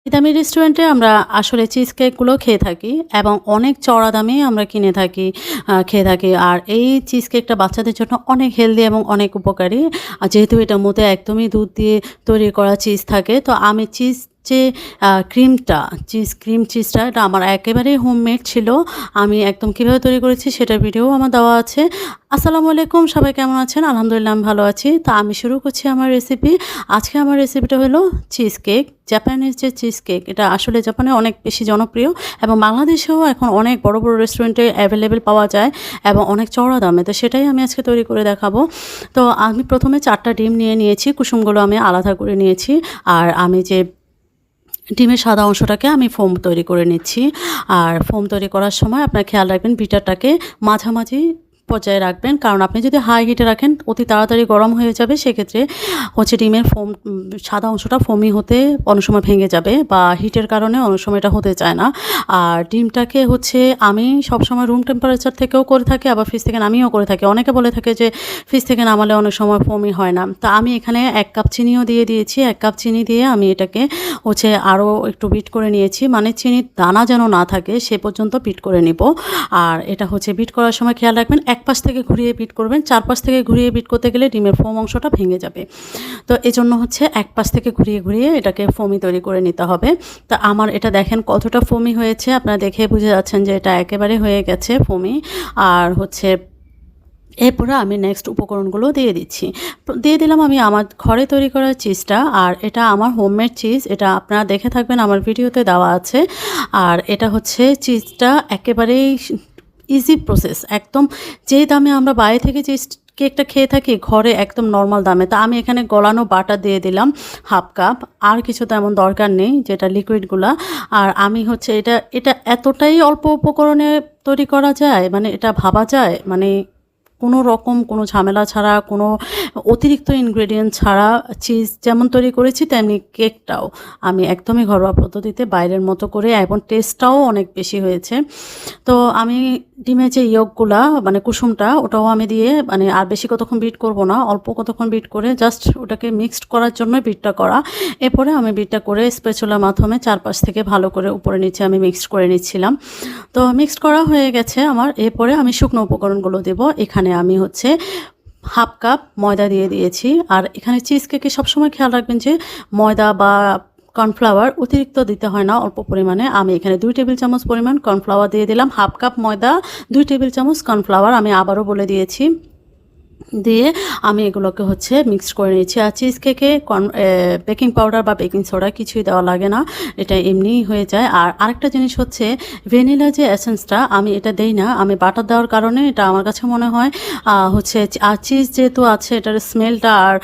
দামি রেস্টুরেন্টে আমরা আসলে চিজ কেকগুলো খেয়ে থাকি এবং অনেক চড়া দামে আমরা কিনে থাকি, খেয়ে থাকি। আর এই চিজ কেকটা বাচ্চাদের জন্য অনেক হেলদি এবং অনেক উপকারী। যেহেতু এটার মধ্যে একদমই দুধ দিয়ে তৈরি করা চিজ থাকে, তো আমি চিজ যে ক্রিমটা, ক্রিম চিজটা এটা আমার একেবারেই হোমমেড ছিল। আমি একদম কীভাবে তৈরি করেছি সেটার ভিডিও আমার দেওয়া আছে। আসসালামু আলাইকুম, সবাই কেমন আছেন? আলহামদুলিল্লাহ আমি ভালো আছি। তো আমি শুরু করছি আমার রেসিপি। আজকে আমার রেসিপিটা হলো চিজ কেক। জাপানের যে চিজ কেক, এটা আসলে জাপানে অনেক বেশি জনপ্রিয় এবং বাংলাদেশেও এখন অনেক বড় বড় রেস্টুরেন্টে অ্যাভেলেবেল পাওয়া যায় এবং অনেক চড়া দামে। তো সেটাই আমি আজকে তৈরি করে দেখাবো। তো আমি প্রথমে 4টা ডিম নিয়ে নিয়েছি, কুসুমগুলো আমি আলাদা করে নিয়েছি। আর আমি যে ডিমের সাদা অংশটাকে আমি ফোম তৈরি করে নিচ্ছি। আর ফোম তৈরি করার সময় আপনার খেয়াল রাখবেন বিটারটাকে মাঝামাঝি পর্যায়ে রাখবেন, কারণ আপনি যদি হাই হিটে রাখেন অতি তাড়াতাড়ি গরম হয়ে যাবে। সেক্ষেত্রে ডিমের ফোম সাদা অংশটা ফোমি হতে অনেক সময় ভেঙে যাবে বা হিটের কারণে অনেক সময় এটা হতে চায় না। আর ডিমটাকে আমি সবসময় রুম টেম্পারেচার থেকেও করে থাকি, আবার ফ্রিজ থেকে নামিয়েও করে থাকি। অনেকে বলে থাকে যে ফ্রিজ থেকে নামালে অনেক সময় ফোমি হয় না। তো আমি এখানে 1 কাপ চিনিও দিয়ে দিয়েছি। 1 কাপ চিনি দিয়ে আমি এটাকে আরও একটু বিট করে নিয়েছি, মানে চিনির দানা যেন না থাকে সে পর্যন্ত বিট করে নিব। আর এটা বিট করার সময় খেয়াল রাখবেন এক পাশ থেকে ঘুরিয়ে বিট করবেন, 4 পাশ থেকে ঘুরিয়ে বিট করতে গেলে ডিমের ফোম অংশটা ভেঙে যাবে। তো এজন্য এক পাশ থেকে ঘুরিয়ে ঘুরিয়ে এটাকে ফোমি তৈরি করে নিতে হবে। তো আমার এটা দেখেন কতটা ফোমি হয়েছে, আপনারা দেখে বুঝে যাচ্ছেন যে এটা একেবারে হয়ে গেছে ফোমি। আর এরপরে আমি নেক্সট উপকরণগুলো দিয়ে দিচ্ছি। দিয়ে দিলাম আমি আমার ঘরে তৈরি করা চিজটা। আর এটা আমার হোমমেড চিজ, এটা আপনারা দেখে থাকবেন আমার ভিডিওতে দেওয়া আছে। আর এটা চিজটা একেবারেই ইজি প্রসেস, একদম যে দামে আমরা বাইরে থেকে চিজ কেকটা খেয়ে থাকি ঘরে একদম নর্মাল দামে। তা আমি এখানে গলানো বাটার দিয়ে দিলাম 1/2 কাপ। আর কিছু তেমন দরকার নেই, যেটা লিকুইডগুলা। আর আমি এটা এতটাই অল্প উপকরণে তৈরি করা যায়, মানে এটা ভাবা যায়, মানে কোনো রকম কোনো ঝামেলা ছাড়া, কোনো অতিরিক্ত ইনগ্রেডিয়েন্ট ছাড়া চিজ যেমন তৈরি করেছি তেমনি কেকটাও আমি একদমই ঘরোয়া পদ্ধতিতে বাইরের মতো করে, এবং টেস্টটাও অনেক বেশি হয়েছে। তো আমি ডিমের যে ইয়কগুলা, মানে কুসুমটা, ওটাও আমি দিয়ে, মানে আর বেশি কতক্ষণ বিট করব না, অল্প কতক্ষণ বিট করে জাস্ট ওটাকে মিক্সড করার জন্য বিটটা করা। এরপরে আমি বিটটা করে স্প্যাচুলার মাধ্যমে চারপাশ থেকে ভালো করে উপরে নিচে আমি মিক্সড করে নিচ্ছিলাম। তো মিক্সড করা হয়ে গেছে আমার। এরপরে আমি শুকনো উপকরণগুলো দেব। এখানে আমি 1/2 কাপ ময়দা দিয়ে দিয়েছি। আর এখানে চিজ কেকে সবসময় খেয়াল রাখবেন যে ময়দা বা কর্নফ্লাওয়ার অতিরিক্ত দিতে হয় না, অল্প পরিমাণে। আমি এখানে 2 টেবিল চামচ পরিমাণ কর্নফ্লাওয়ার দিয়ে দিলাম। 1/2 কাপ ময়দা, 2 টেবিল চামচ কর্নফ্লাওয়ার, আমি আবারও বলে দিয়েছি। দিয়ে আমি এগুলোকে মিক্সড করে নিচ্ছি। আর চিজ কেকে বেকিং পাউডার বা বেকিং সোডা কিছুই দেওয়া লাগে না, এটা এমনিই হয়ে যায়। আর আরেকটা জিনিস ভ্যানিলা যে এসেন্সটা, আমি এটা দেই না, আমি বাটার দেওয়ার কারণে এটা আমার কাছে মনে হয় আর চিজ যেহেতু আছে এটার স্মেলটা আর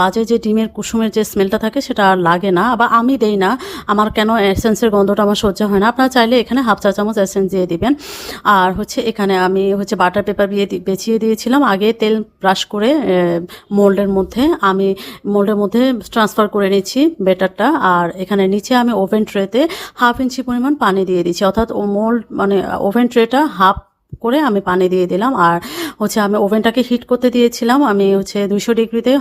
বাজে যে ডিমের কুসুমের যে স্মেলটা থাকে সেটা আর লাগে না, বা আমি দেই না, আমার কেন এসেন্সের গন্ধটা আমার সহ্য হয় না। আপনারা চাইলে এখানে 1/2 চা চামচ এসেন্স দিয়ে দিবেন। আর এখানে আমি বাটার পেপার বেছিয়ে দিয়েছিলাম আগে, তেল ব্রাশ করে মোল্ডের মধ্যে ট্রান্সফার করে নিচ্ছি ব্যাটারটা। আর এখানে নিচে আমি ওভেন ট্রেতে 1/2 ইঞ্চি পরিমাণ পানি দিয়ে দিচ্ছি, অর্থাৎ ওভেন ট্রেটা হাফ করে আমি পানি দিয়ে দিলাম। আর আমি ওভেনটাকে হিট করতে দিয়েছিলাম, আমি 200 ডিগ্রিতে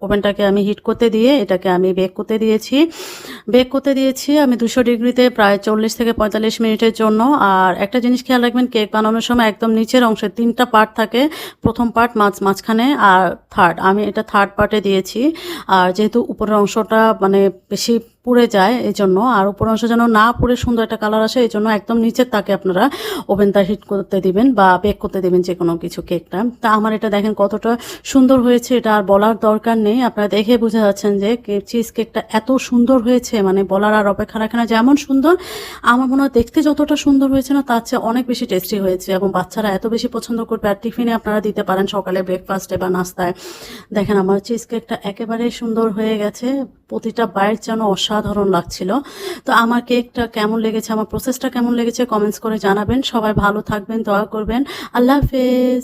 ওভেনটাকে আমি হিট করতে দিয়ে এটাকে আমি বেক করতে দিয়েছি আমি 200 ডিগ্রিতে প্রায় 40 থেকে 45 মিনিটের জন্য। আর একটা জিনিস খেয়াল রাখবেন, কেক বানানোর সময় একদম নিচের অংশে 3টা পার্ট থাকে, প্রথম পার্ট মাঝখানে আর থার্ড, আমি এটা থার্ড পার্টে দিয়েছি। আর যেহেতু উপরের অংশটা মানে বেশি পুড়ে যায় এই জন্য, আর উপরের অংশ যেন না পুড়ে সুন্দর একটা কালার আসে, এই জন্য একদম নিচের তাকে আপনারা ওভেনটা হিট করতে দিবেন বা বেক করতে দিবেন যে কোনো কিছু কেকটা। তা আমার এটা দেখেন কতটা সুন্দর হয়েছে, এটা আর বলার দরকার নেই, আপনারা দেখে বুঝে যাচ্ছেন যে চিজ কেকটা এত সুন্দর হয়েছে, মানে বলার আর অপেক্ষা রাখে না। যেমন সুন্দর, আমার মনে হয় দেখতে যতটা সুন্দর হয়েছে না, তার চেয়ে অনেক বেশি টেস্টি হয়েছে, এবং বাচ্চারা এত বেশি পছন্দ করবে। আর টিফিনে আপনারা দিতে পারেন, সকালে ব্রেকফাস্টে বা নাস্তায়। দেখেন আমার চিজ কেকটা একেবারে সুন্দর হয়ে গেছে, প্রতিটা বাইট যেন অসাধারণ লাগছিল। তো আমার কেকটা কেমন লেগেছে, আমার প্রসেসটা কেমন লেগেছে কমেন্টস করে জানাবেন। সবাই ভালো থাকবেন, দোয়া করবেন। আল্লাহ হাফেজ।